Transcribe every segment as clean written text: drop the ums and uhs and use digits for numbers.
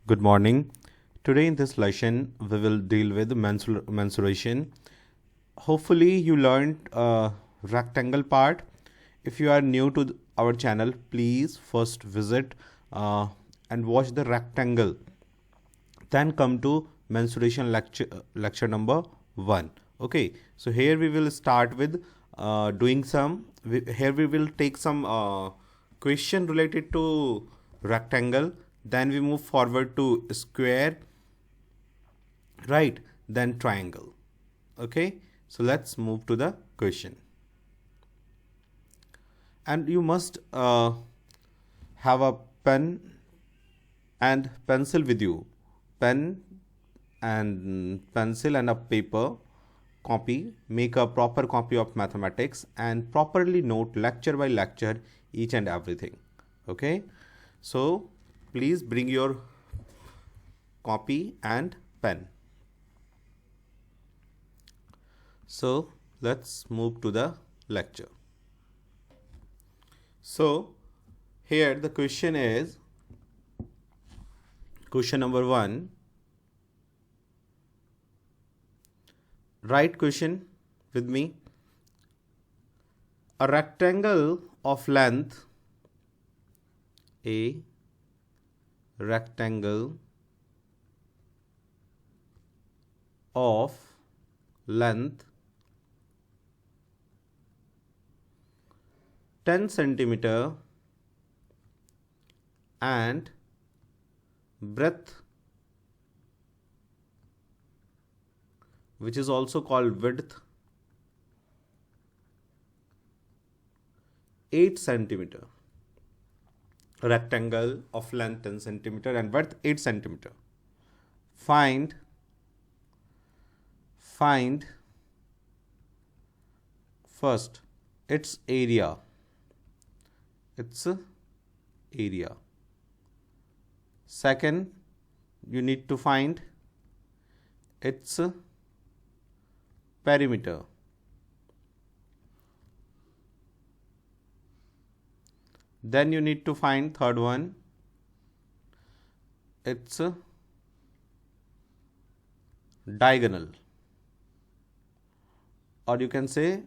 Good morning. Today in this lesson, we will deal with mensuration. Hopefully, you learned rectangle part. If you are new to our channel, please first visit and watch the rectangle. Then come to mensuration lecture number 1. Okay, so here we will start with doing some. Here we will take some question related to rectangle. Then we move forward to square, right? Then triangle. Okay, so let's move to the question. And you must have a pen and pencil with you. Pen and pencil and a paper copy. Make a proper copy of mathematics and properly note lecture by lecture each and everything. Okay, so please bring your copy and pen. So let's move to the lecture. So here the question is question number 1. Write question with me. A rectangle of length A rectangle of length 10 centimeter and breadth, which is also called width, 8 centimeter. Rectangle of length 10 centimeter and width 8 centimeter. Find first its area. Second, you need to find its perimeter. Then you need to find third one, its diagonal, or you can say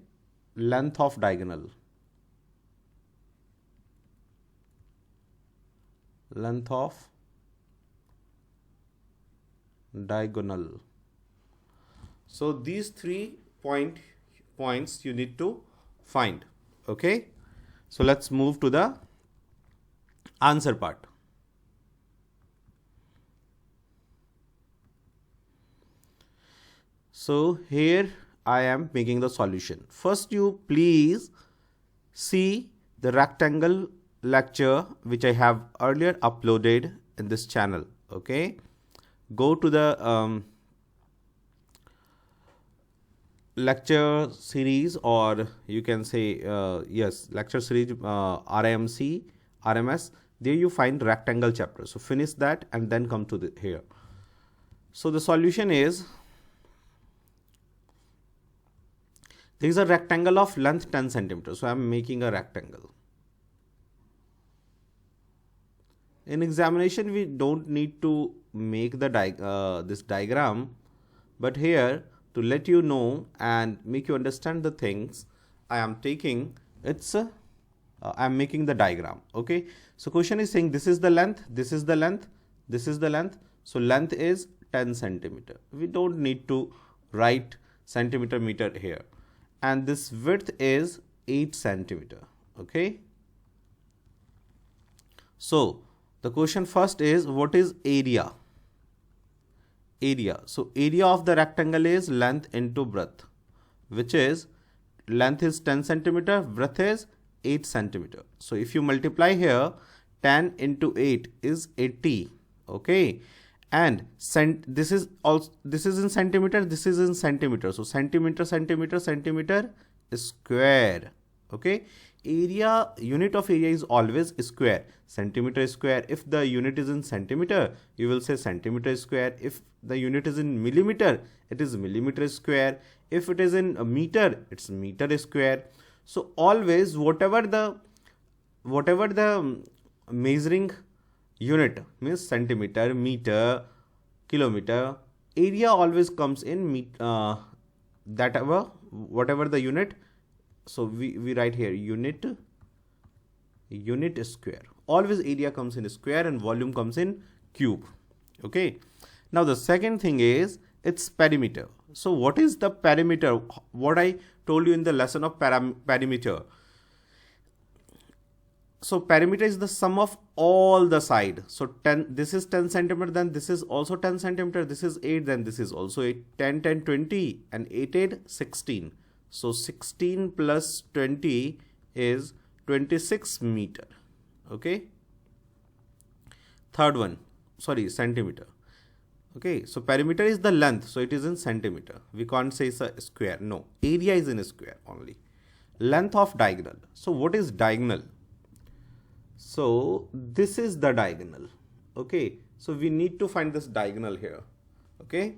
length of diagonal. Length of diagonal. So these 3 points you need to find. Okay, so let's move to the answer part. So here I am making the solution. First, you please see the rectangle lecture which I have earlier uploaded in this channel. Okay, go to the lecture series, or you can say lecture series RMS. There you find rectangle chapter. So finish that and then come to here. So the solution is, there is a rectangle of length 10 centimeters. So I am making a rectangle. In examination, we don't need to make the this diagram, but here to let you know and make you understand the things, I am taking I am making the diagram. Okay, so question is saying this is the length, this is the length, this is the length. So length is 10 centimeter. We don't need to write centimeter meter here. And this width is 8 centimeter. Okay, so the question first is, what is area? So area of the rectangle is length into breadth, which is length is 10 centimeter, breadth is 8 centimeter. So if you multiply here, 10 into 8 is 80. Okay, and this is in centimeter, this is in centimeter. So centimeter is square. Okay, area, unit of area is always square. Centimeter is square. If the unit is in centimeter, you will say centimeter square. If the unit is in millimeter, it is millimeter square. If it is in a meter, it's meter square. So always whatever the measuring unit means centimeter, meter, kilometer. Area always comes in whatever the unit. So we write here unit square. Always area comes in square and volume comes in cube. Okay. Now the second thing is its perimeter. So what is the perimeter? What I told you in the lesson of perimeter. So perimeter is the sum of all the side. So 10, this is 10 centimeter, then this is also 10 centimeter, this is 8, then this is also 8, 10, 10, 20, and 8, 8, 16. So 16 plus 20 is 26 meter. Okay. Third one, sorry, centimeter. Okay, so perimeter is the length, so it is in centimeter. We can't say it's a square. No, area is in a square only. Length of diagonal. So what is diagonal? So this is the diagonal. Okay, so we need to find this diagonal here. Okay,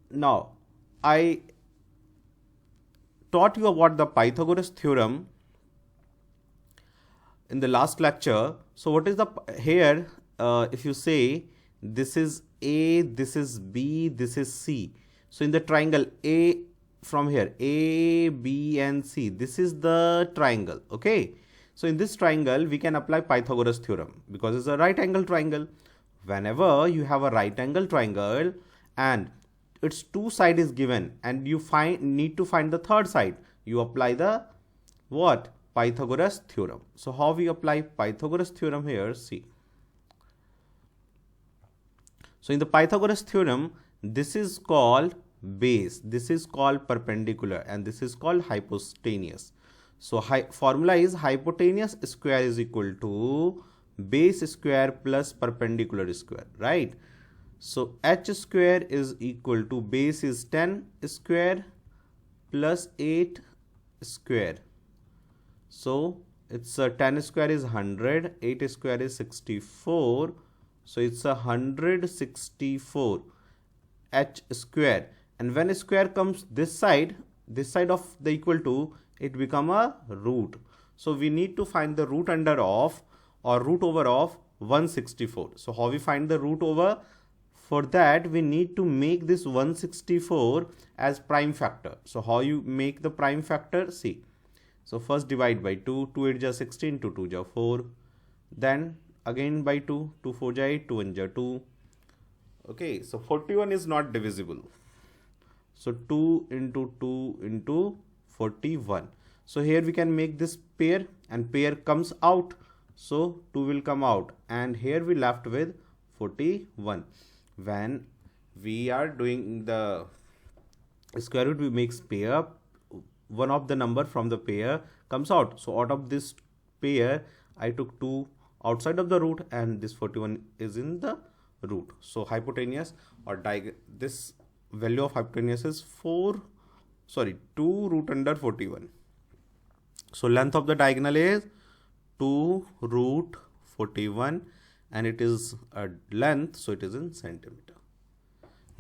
now I taught you about the Pythagoras theorem in the last lecture. So what is the here? If you say this is A, this is B, this is C. So in the triangle A, from here A, B and C, this is the triangle. Okay. So in this triangle, we can apply Pythagoras theorem because it's a right angle triangle. Whenever you have a right angle triangle and its two side is given and you need to find the third side, you apply the what? Pythagoras theorem. So how we apply Pythagoras theorem here? See. So in the Pythagoras theorem, this is called base, this is called perpendicular, and this is called hypotenuse. So formula is hypotenuse square is equal to base square plus perpendicular square, right? So h square is equal to base is 10 square plus 8 square. So it's 10 square is 100, 8 square is 64. So it's 164 h square. And when square comes this side of the equal to, it become a root. So we need to find the root under of or root over of 164. So how we find the root over? For that we need to make this 164 as prime factor. So how you make the prime factor? See. So first divide by 2, 2 8 ja 16, 2 2 ja 4. Then again by 2, 2 4 ja 8, 2 1 ja 2. Okay, so 41 is not divisible. So 2 into 2 into 41. So here we can make this pair and pair comes out. So 2 will come out and here we left with 41. When we are doing the square root, we make pair. One of the number from the pair comes out. So out of this pair, I took 2 outside of the root and this 41 is in the root. So hypotenuse or this value of hypotenuse is 2 root under 41. So length of the diagonal is 2 root 41 and it is a length, so it is in centimeter.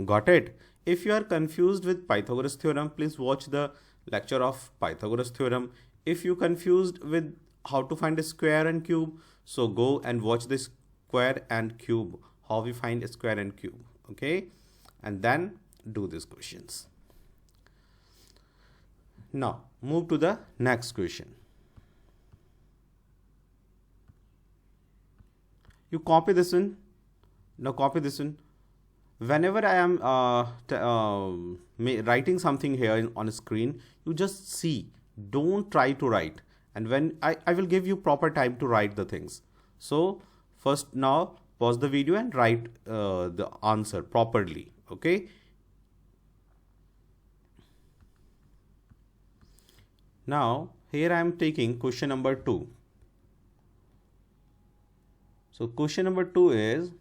Got it? If you are confused with Pythagoras theorem, please watch the lecture of Pythagoras theorem. If you confused with how to find a square and cube, so go and watch the square and cube, how we find a square and cube. Okay, and then do these questions. Now move to the next question. You copy this one. Now copy this one. Whenever I am writing something here on a screen, you just see, don't try to write. And when I will give you proper time to write the things. So first now pause the video and write the answer properly. Okay. Now here I am taking question number 2. So question number 2 is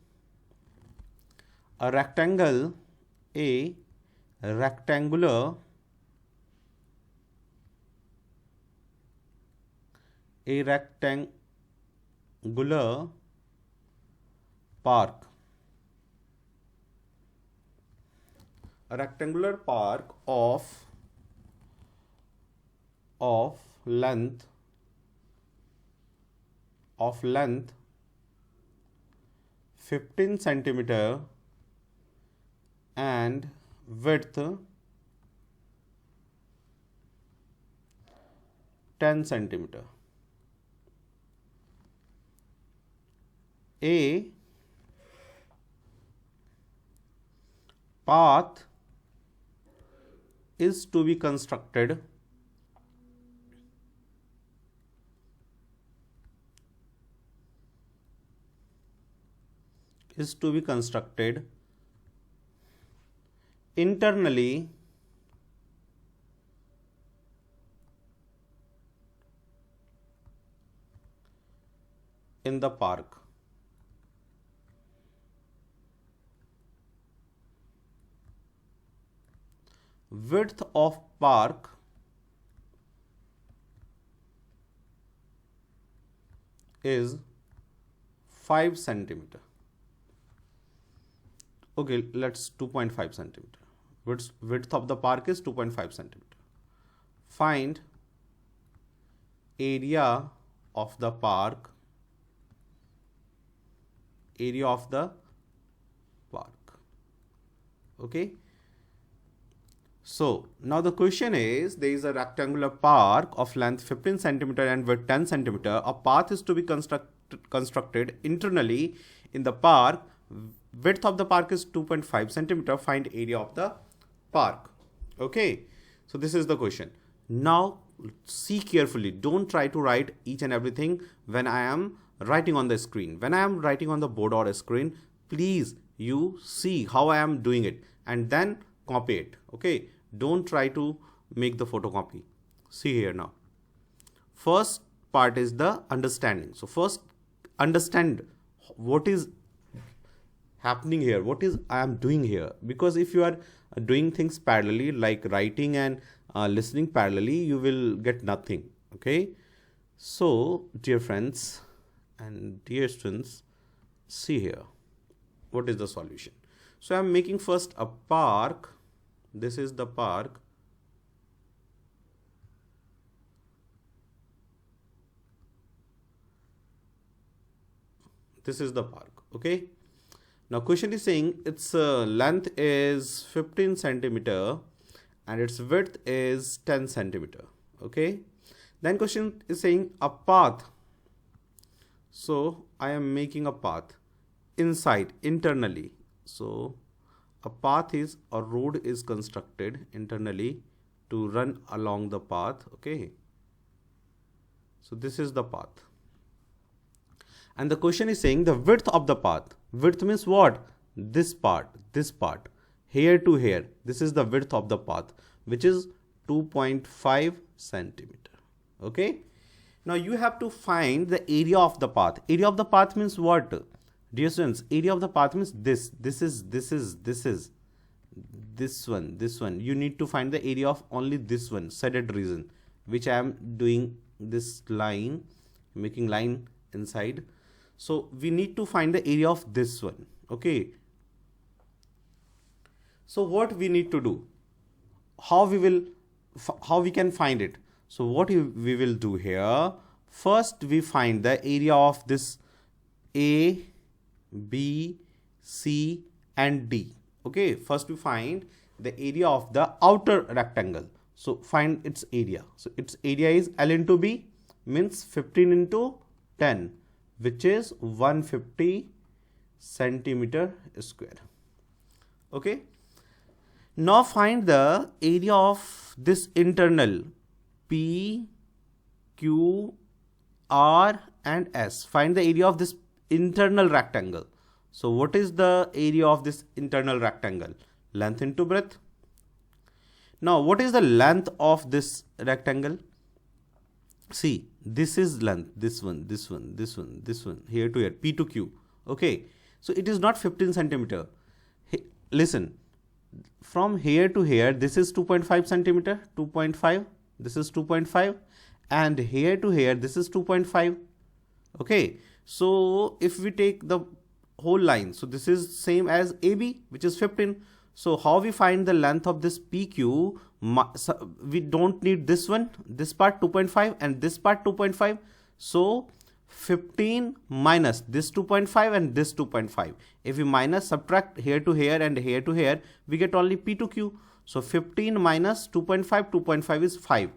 a rectangular park. A rectangular park of length 15 centimeter and width 10 centimeter. A path is to be constructed internally in the park. Width of park is 5 centimeter. Okay, let's 2.5 centimeter. Width of the park is 2.5 centimeter. Find area of the park. Area of the park. Okay. So now the question is, there is a rectangular park of length 15 centimeter and width 10 centimeter. A path is to be constructed internally in the park. Width of the park is 2.5 centimeter. Find area of the park. Okay. So this is the question. Now see carefully. Don't try to write each and everything when I am writing on the screen. When I am writing on the board or screen, please you see how I am doing it and then copy it. Okay. Don't try to make the photocopy. See here now. First part is the understanding. So first understand what is happening here, what is I am doing here, because if you are doing things parallelly, like writing and listening parallelly, you will get nothing. Okay. So dear friends and dear students, see here what is the solution. So I am making first a park. This is the park. This is the park. Okay. Now question is saying its length is 15 centimeter and its width is 10 centimeter. Okay. Then question is saying a path. So I am making a path inside, internally. So a path is, a road is constructed internally to run along the path. Okay. So this is the path. And the question is saying the width of the path. Width means what? This part, here to here. This is the width of the path, which is 2.5 centimeter. Okay. Now you have to find the area of the path. Area of the path means what? Dear students, area of the path means this one. You need to find the area of only this one, shaded region, which I am doing this line, making line inside. So we need to find the area of this one. Okay. So what we need to do? How we can find it? So what we will do here? First we find the area of this A, B, C and D. Okay. First we find the area of the outer rectangle. So find its area. So its area is L into B, means 15 into 10, which is 150 centimeter square. Okay. Now find the area of this internal P, Q, R and S. Find the area of this internal rectangle. So what is the area of this internal rectangle? Length into breadth. Now what is the length of this rectangle? See, this is length, this one, here to here, P to Q. Okay. So it is not 15 centimeter. Listen, from here to here, this is 2.5 centimeter, 2.5, this is 2.5, and here to here, this is 2.5. Okay. So if we take the whole line, so this is same as AB, which is 15. So how we find the length of this PQ? We don't need this one, this part 2.5 and this part 2.5. So 15 minus this 2.5 and this 2.5. If we minus subtract here to here and here to here, we get only P to Q. So 15 minus 2.5, 2.5 is 5,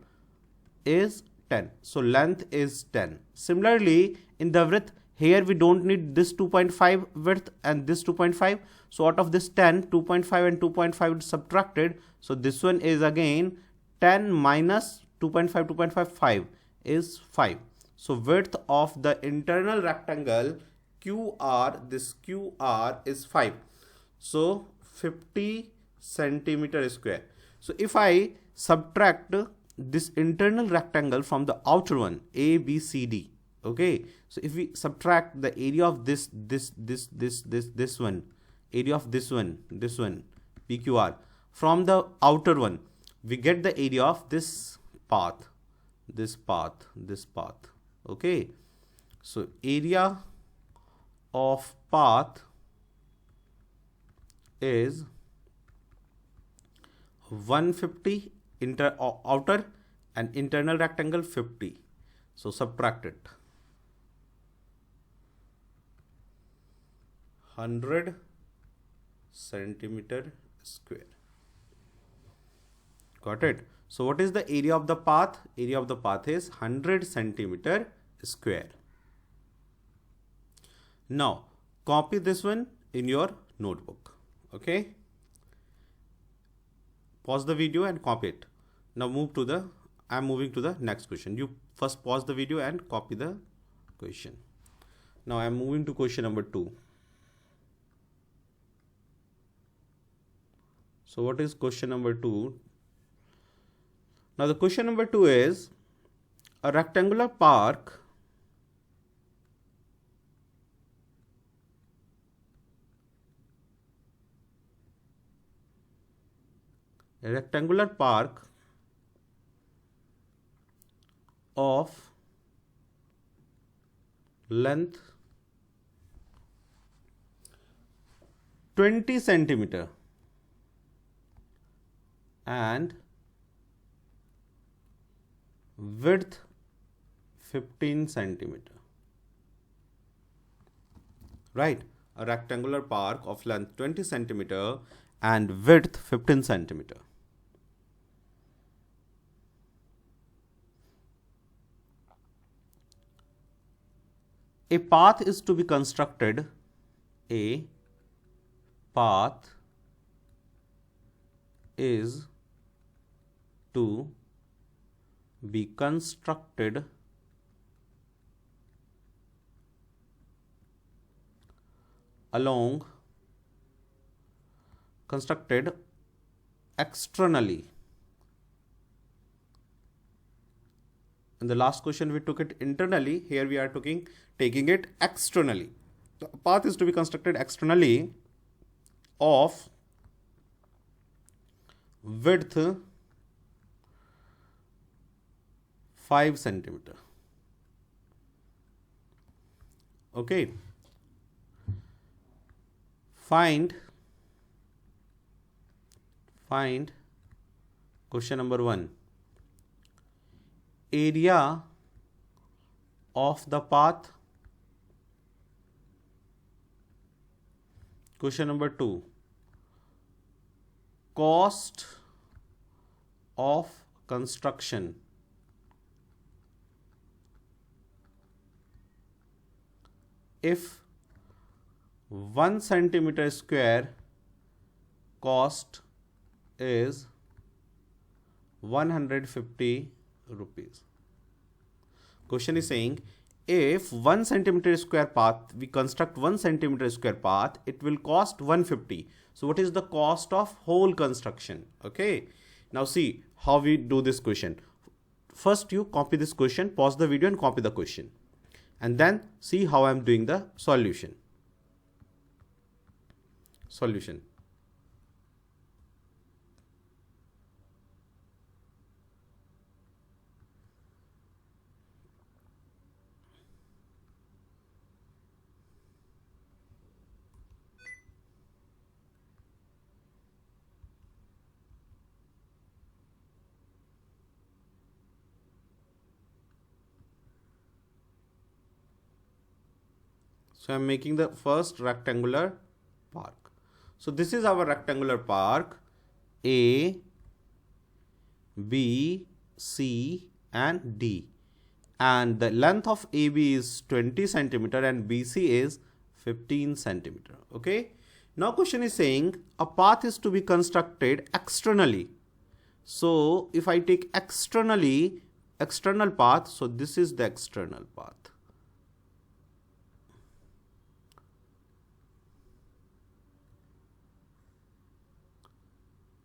is 10. So length is 10. Similarly, in the width, here we don't need this 2.5 width and this 2.5. So out of this 10, 2.5 and 2.5 is subtracted. So this one is again 10 minus 2.5, 2.5, 5 is 5. So width of the internal rectangle QR, this QR is 5. So 50 centimeter square. So if I subtract this internal rectangle from the outer one, A, B, C, D. Okay. So if we subtract the area of this one, area of this one, PQR from the outer one, we get the area of this path. Okay. So area of path is 150 outer and internal rectangle 50. So subtract it. 100 centimeter square. Got it? So what is the area of the path? Area of the path is 100 centimeter square. Now copy this one in your notebook. Okay. Pause the video and copy it. Now I'm moving to the next question. You first pause the video and copy the question. Now I'm moving to question number 2. So what is question number 2? Now the question number 2 is a rectangular park of length 20 centimeter and width 15 centimeter. Right? A rectangular park of length 20 centimeter and width 15 centimeter. A path is to be constructed. A path is to be constructed externally. In the last question we took it internally, here we are taking it externally. The path is to be constructed externally of width 5 centimeter. Okay. Find question number 1. Area of the path. Question number 2. Cost of construction. If 1 centimeter square cost is 150 rupees. Question is saying if 1 centimeter square path, we construct 1 centimeter square path, it will cost 150. So what is the cost of whole construction? Okay. Now see how we do this question. First you copy this question, pause the video and copy the question. And then see how I am doing the solution. So I'm making the first rectangular park. So this is our rectangular park, A, B, C and D. And the length of AB is 20 centimeter and BC is 15 centimeter. Okay. Now question is saying a path is to be constructed externally. So if I take externally, external path, so this is the external path.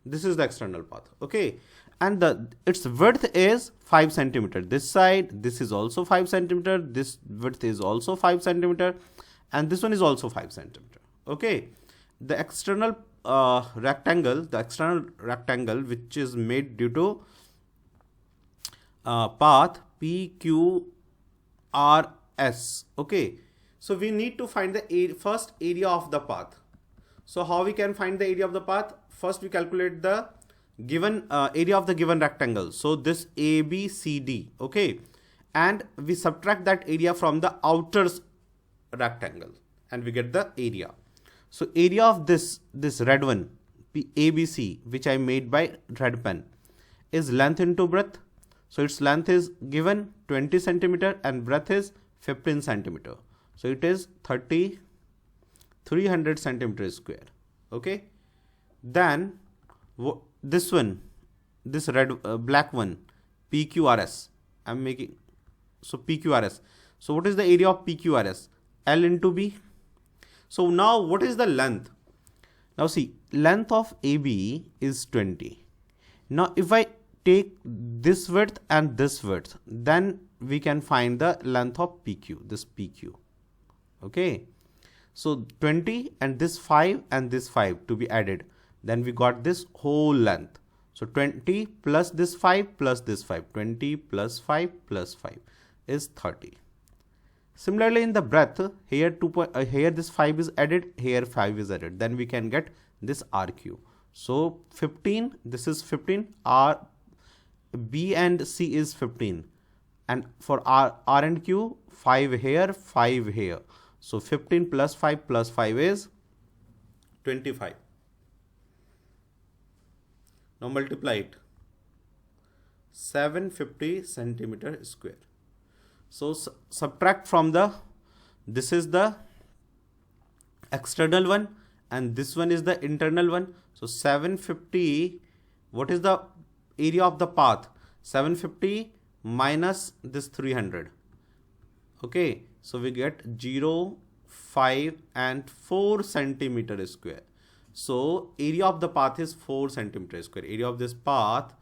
This is the external path. Okay. And its width is 5 centimeter. This side, this is also 5 centimeter. This width is also 5 centimeter. And this one is also 5 centimeter. Okay. The external rectangle which is made due to path PQRS. Okay. So we need to find the first area of the path. So how we can find the area of the path? First we calculate the given area of the given rectangle. So this ABCD, okay, and we subtract that area from the outer rectangle and we get the area. So area of this red one, ABC, which I made by red pen, is length into breadth. So its length is given 20 centimeter and breadth is 15 centimeter. So it is 300 centimeter square. Okay. Then this one, this red black one, PQRS. I'm making, so PQRS. So what is the area of PQRS? L into B. So now what is the length? Now see, length of AB is 20. Now if I take this width and this width, then we can find the length of PQ, this PQ. Okay. So 20 and this 5 and this 5 to be added. Then we got this whole length. So 20 plus this 5 plus this 5. 20 plus 5 plus 5 is 30. Similarly in the breadth, here here this 5 is added, here 5 is added. Then we can get this RQ. So 15, this is 15, B and C is 15. And for R and Q, 5 here, 5 here. So 15 plus 5 is 25. Now multiply it. 750 centimeter square. So subtract from this is the external one and this one is the internal one. So 750, what is the area of the path? 750 minus this 300. Okay, so we get 0, 5 and 4 centimeter square. So area of the path is 4 centimeter square. Area of this path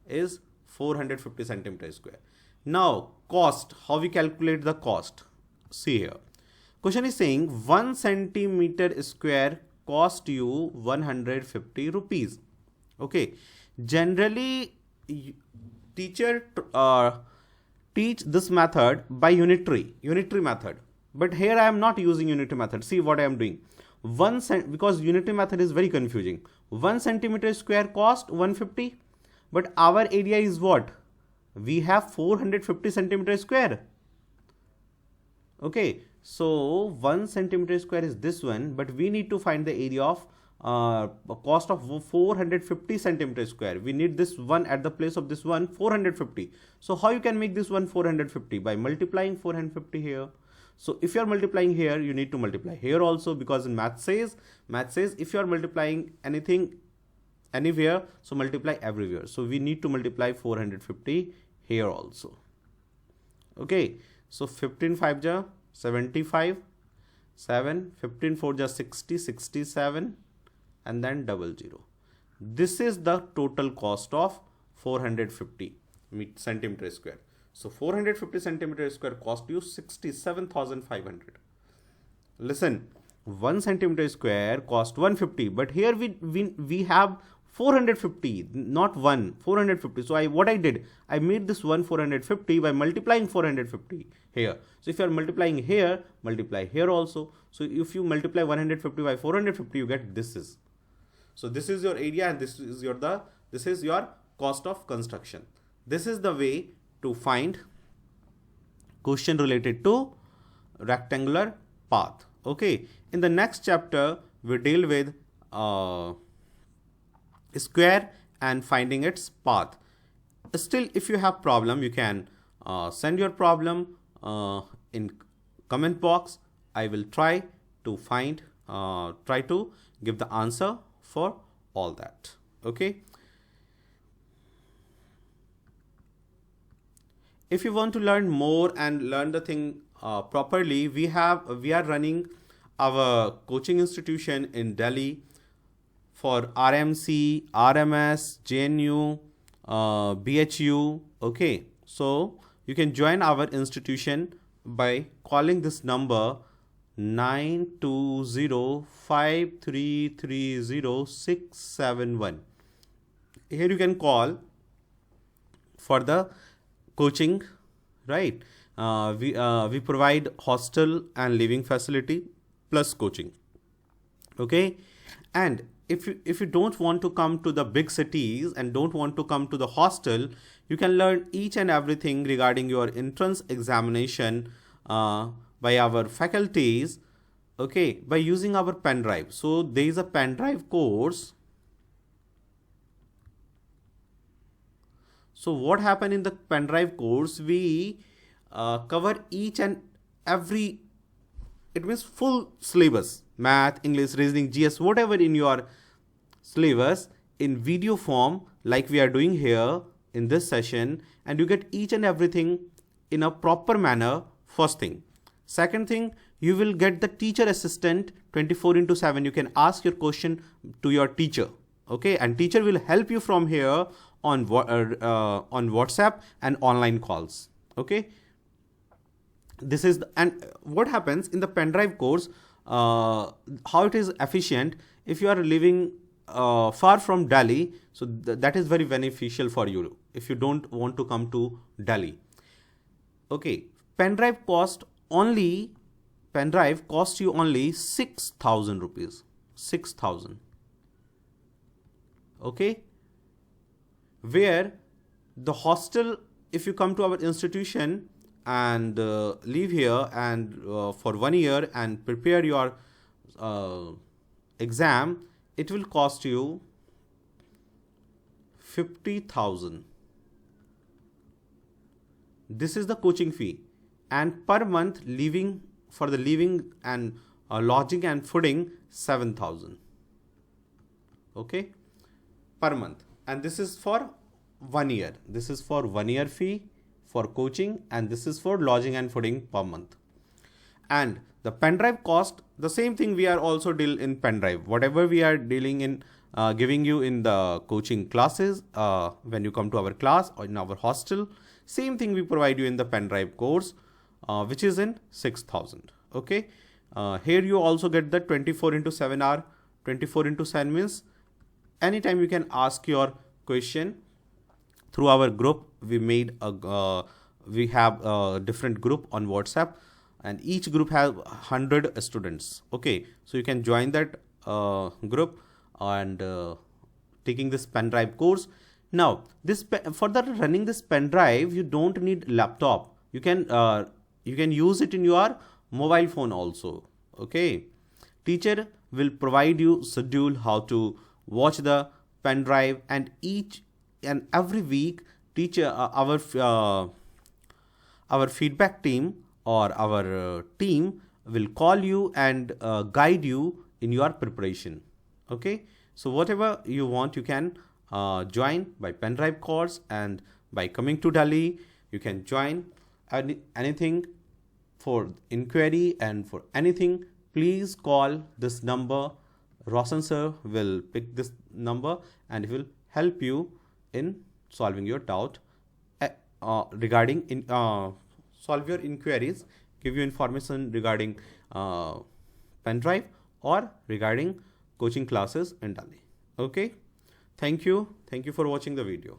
is 450 centimeter square. Now cost, how we calculate the cost? See here. Question is saying 1 centimeter square cost you 150 rupees. Okay. Generally teacher teach this method by unitary method. But here I am not using unitary method. See what I am doing. Because unitary method is very confusing. 1 centimeter square cost 150. But our area is what? We have 450 centimeter square. Okay. So 1 centimeter square is this one. But we need to find the area of cost of 450 centimeter square. We need this one at the place of this one 450. So how you can make this one 450? By multiplying 450 here. So if you are multiplying here, you need to multiply here also, because in math says if you are multiplying anything anywhere, so multiply everywhere. So we need to multiply 450 here also. Okay. So 15 5 ja 75, 7, 15 4 ja 60, 67 and then 00. This is the total cost of 450 centimeter square. So 450 centimeter square cost you 67,500. Listen, 1 centimeter square cost 150, but here we have 450, not 450. So what I did, I made this one 450 by multiplying 450 here. So if you are multiplying here, multiply here also. So if you multiply 150 by 450, you get this is. So this is your area and this is your cost of construction. This is the way to find question related to rectangular path. Okay, in the next chapter we deal with square and finding its path. Still, if you have problem, you can send your problem in comment box. I will try to try to give the answer for all that. Okay. If you want to learn more and learn the thing properly, we are running our coaching institution in Delhi for RMC, RMS, JNU, BHU. Okay, so you can join our institution by calling this number 9205330 Here you can call for the coaching, right? We provide hostel and living facility plus coaching. Okay, and if you don't want to come to the big cities and don't want to come to the hostel, you can learn each and everything regarding your entrance examination by our faculties. Okay, by using our pen drive. So there is a pen drive course. So what happened in the pen drive course, we cover each and every, it means full syllabus, math, English, reasoning, GS, whatever in your syllabus in video form, like we are doing here in this session, and you get each and everything in a proper manner. First thing. Second thing, you will get the teacher assistant 24/7. You can ask your question to your teacher. Okay, and teacher will help you from here on WhatsApp and online calls. Okay, this is and what happens in the pen drive course, how it is efficient. If you are living far from Delhi, so that is very beneficial for you if you don't want to come to Delhi. Okay, pen drive costs you only 6,000 rupees. 6,000. Okay, where the hostel, if you come to our institution and live here and for 1 year and prepare your exam, it will cost you 50,000. This is the coaching fee, and per month living and lodging and fooding 7,000. Okay, per month, and this is for 1 year. This is for 1 year fee for coaching, and this is for lodging and fooding per month. And the pen drive cost, the same thing we are also deal in pen drive. Whatever we are dealing in giving you in the coaching classes, when you come to our class or in our hostel, same thing we provide you in the pen drive course, which is in 6,000. Okay, here you also get the 24/7 hour. 24/7 means anytime you can ask your question through our group. We have a different group on WhatsApp, and each group has 100 students. Okay, so you can join that group and taking this pen drive course. Now, for running this pen drive, you don't need laptop. You can use it in your mobile phone also. Okay, teacher will provide you schedule how to watch the pen drive, and each and every week teacher our feedback team or our team will call you and guide you in your preparation. Okay, so whatever you want, you can join by pen drive course, and by coming to Delhi you can join anything. For inquiry and for anything, please call this number. Roshan sir will pick this number and he will help you in solving your doubt regarding solve your inquiries, give you information regarding pen drive or regarding coaching classes in Delhi. Okay, thank you for watching the video.